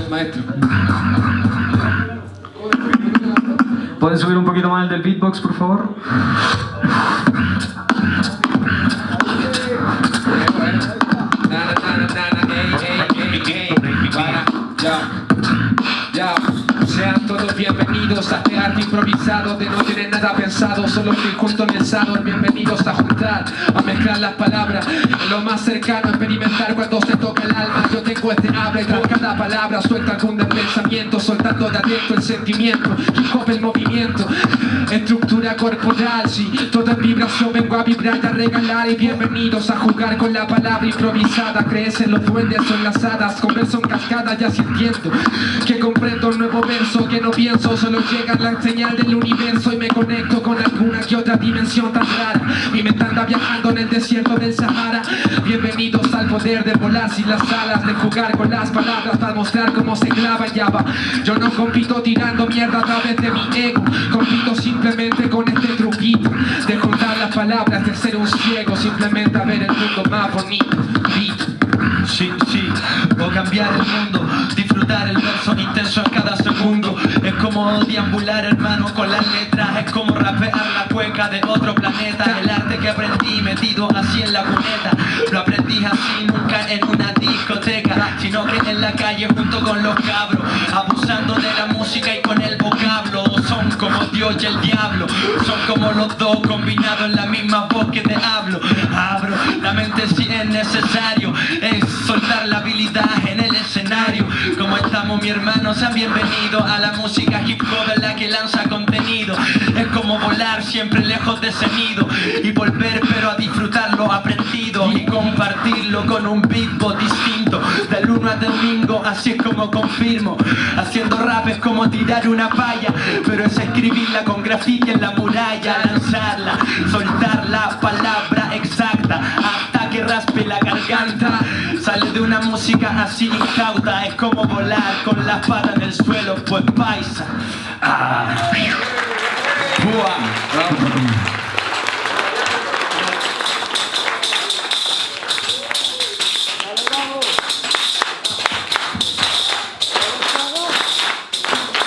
Gracias, maestro. ¿Pueden subir un poquito más el del beatbox, por favor? Sean todos bienvenidos a este arte improvisado de no tener nada pensado, solo estoy junto en el salón. Bienvenidos a juntar, a mezclar las palabras, en lo más cercano, experimentar cuando se toca el alma. Yo tengo este habla y tras cada palabra suelta algún del pensamiento, soltando de adentro el sentimiento. Hip hop el movimiento, estructura corporal, sí, todo en vibración. Vengo a vibrar y a regalar. Y bienvenidos a jugar con la palabra improvisada. Crees en los duendes o en las hadas, converso en cascada, ya sintiendo que comprendo un nuevo verso, que no pienso, solo llega la señal del universo y me conecto con alguna que otra dimensión tan rara. Mi mente anda viajando en el desierto del Sahara. Bienvenidos al poder de volar sin las alas, de jugar con las palabras para mostrar cómo se clava Java. Yo no compito tirando mierda a través de mi ego, compito simplemente con este truquito de juntar las palabras, de ser un ciego, simplemente a ver el mundo más bonito. Sí, o cambiar el mundo, disfrutar el verso intenso en cada segundo. Es como deambular, hermano, con las letras. Es como rapear la cueca de otro planeta. El arte que aprendí metido así en la cuneta, lo aprendí así, nunca en una discoteca, sino que en la calle junto con los cabros, abusando de la música y con el vocablo. Son como Dios y el diablo, son como los dos combinados en la misma voz que te hablo. Abro la mente si es necesario, es soltar la habilidad en el escenario. Como estamos, mi hermano, sean bienvenidos a la música hip hop en la que lanza contenido. Es como volar siempre lejos de ese nido y volver pero a disfrutar lo aprendido y compartirlo con un beatbox distinto. De lunes a domingo, así es como confirmo. Haciendo rap es como tirar una palla, pero es escribirla con grafiti en la muralla. Lanzarla, soltar la palabra exacta hasta que raspe la garganta. Sale de una música así incauta, es como volar con las patas en el suelo, pues paisa.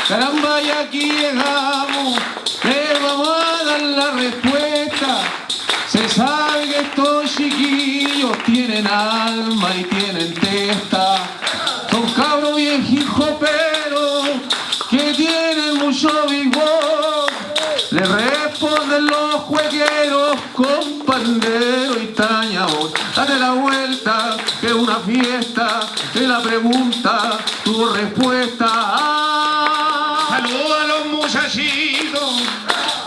Caramba, y aquí llegamos, le vamos a dar la respuesta. Se sabe que estos chiquillos tienen alma y tienen testa. Son cabros bien hip hoperos que tienen mucho vigor. Le responden los juegueros con pandero y tañador. Date la vuelta, que es una fiesta, de la pregunta, tu respuesta. Saludos a los muchachitos,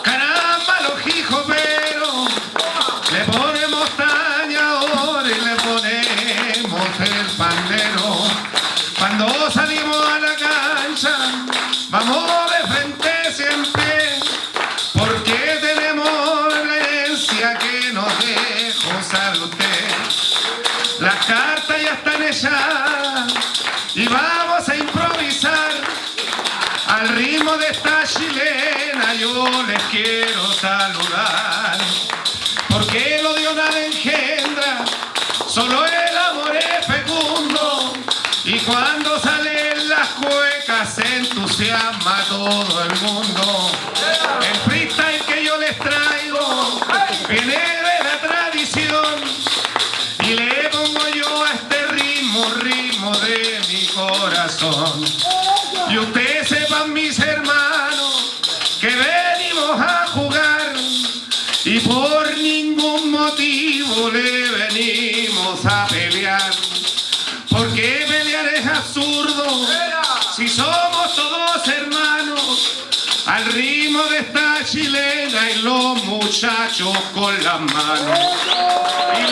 caramba, los hip hoperos. Le ponemos tañador y le ponemos el pandero. Cuando salimos a la cancha, vamos de frente siempre, porque tenemos la herencia que nos dejó saber usted. Las cartas ya están echadas y vamos a improvisar al ritmo de esta chilena. Yo les quiero saludar, porque el odio nada engendra, solo el amor es fecundo. Y cuando salen las cuecas se entusiasma todo el mundo. El freestyle que yo les traigo viene de la tradición, y le pongo yo a este ritmo de mi corazón. Y ustedes sepan, mis hermanos, que venimos a jugar y por ningún motivo le venimos a pelear. Porque pelear es absurdo si somos todos hermanos, al ritmo de esta chilena y los muchachos con las manos. Y